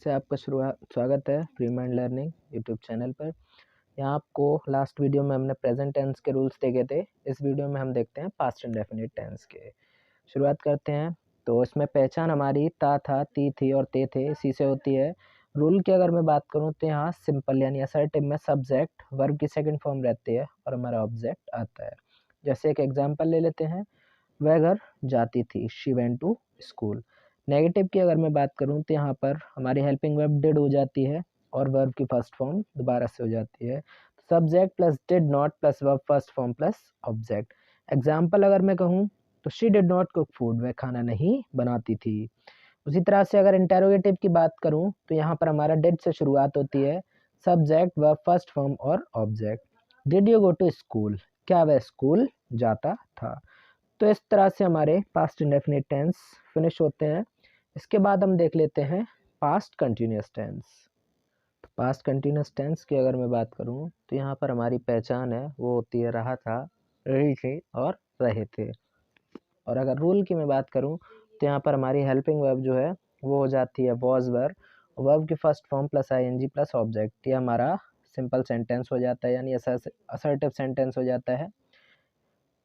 से आपका स्वागत है free mind learning YouTube channel पर। यहाँ आपको लास्ट वीडियो में हमने प्रेजेंट टेंस के रूल्स देखे थे। इस वीडियो में हम देखते हैं पास्ट इंडेफिनिट टेंस के। शुरुआत करते हैं। तो इसमें पहचान हमारी ता था, ती थी और ते थे, इसी से होती है। रूल की अगर मैं बात करूँ तो यहाँ सिंपल यानी असर्टिव में सब्जेक्ट वर्ब की सेकेंड फॉर्म रहती है और हमारा ऑब्जेक्ट आता है। जैसे एक एग्जाम्पल ले लेते हैं, वह घर जाती थी, she went to school. Negative की अगर मैं बात करूं तो यहाँ पर हमारी हेल्पिंग वर्ब डिड हो जाती है और वर्ब की फर्स्ट फॉर्म दोबारा से हो जाती है। Subject plus did not plus verb first form plus object. Example अगर मैं कहूँ तो she did not cook food, वह खाना नहीं बनाती थी। उसी तरह से अगर इंटेरोगेटिव की बात करूं तो यहाँ पर हमारा डिड से शुरुआत होती है, सब्जेक्ट वर्ब फर्स्ट फॉर्म और object. Did you go to school, क्या वह स्कूल जाता था। तो इस तरह से हमारे पास्ट इंडेफिनिट टेंस फिनिश होते हैं। इसके बाद हम देख लेते हैं past continuous tense. Past continuous tense की अगर मैं बात करूं तो यहाँ पर हमारी पहचान है वो होती है रहा था, रही थी और रहे थे। और अगर रूल की मैं बात करूं तो यहाँ पर हमारी हेल्पिंग वर्ब जो है वो हो जाती है वॉज वर, वर्ब की first form plus ING plus object. ये हमारा सिंपल सेंटेंस हो जाता है यानी असर्टिव सेंटेंस हो जाता है।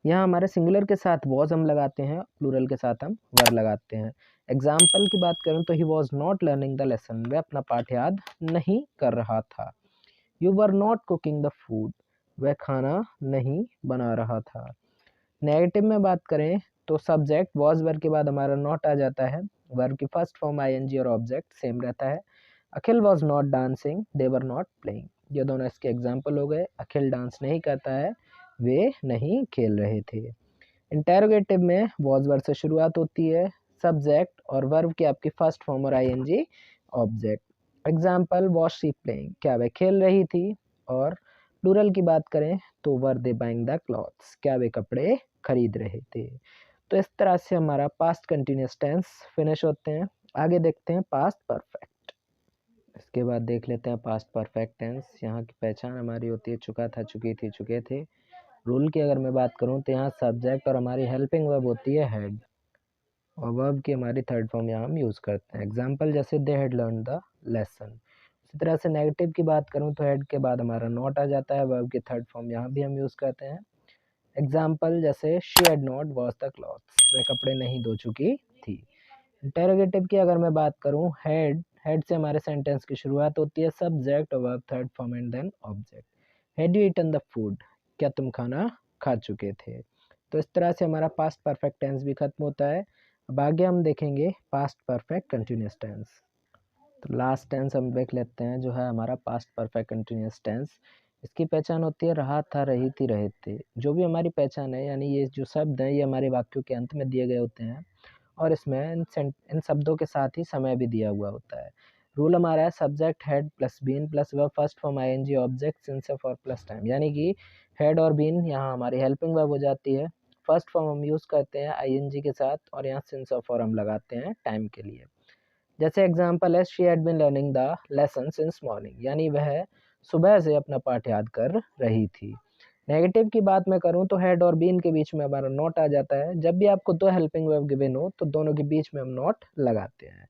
यहाँ हमारे सिंगुलर के साथ वॉज हम लगाते हैं, प्लूरल के साथ हम वर लगाते हैं। एग्जाम्पल की बात करूँ तो he was not learning the lesson, वह अपना पाठ याद नहीं कर रहा था। You were not cooking the food, वह खाना नहीं बना रहा था। नेगेटिव में बात करें तो सब्जेक्ट वॉज वर के बाद हमारा नॉट आ जाता है, वर्ब की फर्स्ट फॉर्म आईएनजी और ऑब्जेक्ट सेम रहता है। Akhil was not dancing, they were not playing. ये दोनों इसके एग्जाम्पल हो गए। अखिल डांस नहीं करता है, वे नहीं खेल रहे थे। इंटेरोगेटिव में वॉज वर्ब से शुरुआत होती है, सब्जेक्ट और वर्ब की आपकी फर्स्ट फॉर्म और ING object. Example was she playing, क्या वह खेल रही थी। और प्लूरल की बात करें तो वर दे बाइंग द क्लॉथ्स, क्या वे कपड़े खरीद रहे थे। तो इस तरह से हमारा पास्ट कंटिन्यूअस टेंस फिनिश होते हैं। आगे देखते हैं पास्ट परफेक्ट। इसके बाद देख लेते हैं पास्ट परफेक्ट टेंस। यहाँ की पहचान हमारी होती है चुका था, चुकी थी, चुके थे। रूल की अगर मैं बात करूँ तो यहाँ सब्जेक्ट और हमारी हेल्पिंग वर्ब होती है हैड और वर्ब की हमारी थर्ड फॉर्म यहाँ हम यूज़ करते हैं। एग्जाम्पल जैसे they had learn the lesson. इसी तरह से नेगेटिव की बात करूँ तो हेड के बाद हमारा नॉट आ जाता है, वर्ब की थर्ड फॉर्म यहाँ भी हम यूज़ करते हैं। एग्जाम्पल जैसे she had not wash the clothes, वह कपड़े नहीं धो चुकी थी। इंटेरोगेटिव की अगर मैं बात करूँ, हेड से हमारे सेंटेंस की शुरुआत होती है, सब्जेक्ट और verb third form and then object. Had you eaten the food, क्या तुम खाना खा चुके थे। तो इस तरह से हमारा पास्ट परफेक्ट टेंस भी खत्म होता है। अब आगे हम देखेंगे पास्ट परफेक्ट कंटिन्यूअस टेंस। तो लास्ट टेंस हम देख लेते हैं जो है हमारा पास्ट परफेक्ट कंटिन्यूअस टेंस। इसकी पहचान होती है रहा था, रही थी, रहे थे। जो भी हमारी पहचान है यानी ये जो शब्द हैं ये हमारे वाक्यों के अंत में दिए गए होते हैं और इसमें इन शब्दों के साथ ही समय भी दिया हुआ होता है। रूल हमारा है subject had plus been plus verb first form ING object since of और प्लस टाइम, यानी कि हैड और बीन यहाँ हमारी हेल्पिंग वर्ब हो जाती है। फर्स्ट फॉर्म हम यूज़ करते हैं आईएनजी के साथ और यहाँ सिंस ऑफ और हम लगाते हैं टाइम के लिए। जैसे एग्जाम्पल है she had been learning the lesson since morning, यानी वह सुबह से अपना पाठ याद कर रही थी। नेगेटिव की बात मैं करूं तो हैड और बीन के बीच में हमारा नॉट आ जाता है। जब भी आपको दो हेल्पिंग वर्ब गिवन हो तो दोनों के बीच में हम नॉट लगाते हैं।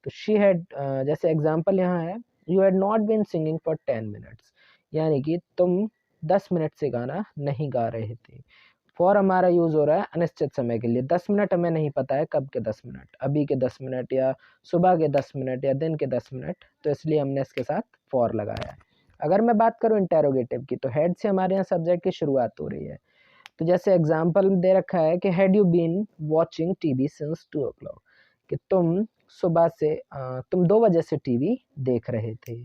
तो शी हैड जैसे एग्जाम्पल यहाँ है, you had not been singing for 10 minutes, यानी कि तुम 10 मिनट से गाना नहीं गा रहे थे। फॉर हमारा यूज़ हो रहा है अनिश्चित समय के लिए। 10 मिनट हमें नहीं पता है कब के 10 मिनट, अभी के 10 मिनट या सुबह के 10 मिनट या दिन के 10 मिनट, तो इसलिए हमने इसके साथ फॉर लगाया है। अगर मैं बात करूं इंटेरोगेटिव की तो हेड से हमारे यहाँ सब्जेक्ट की शुरुआत हो रही है। तो जैसे एग्जाम्पल दे रखा है कि had you been watching TV since 2 o'clock, कि तुम सुबह से तुम 2 बजे से टीवी देख रहे थे।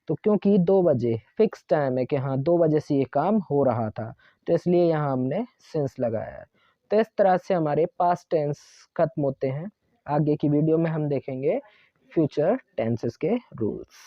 तो क्योंकि 2 बजे फिक्स टाइम है कि हाँ 2 बजे से ये काम हो रहा था, तो इसलिए यहाँ हमने सिंस लगाया है। तो इस तरह से हमारे पास्ट टेंस खत्म होते हैं। आगे की वीडियो में हम देखेंगे फ्यूचर टेंसेस के रूल्स।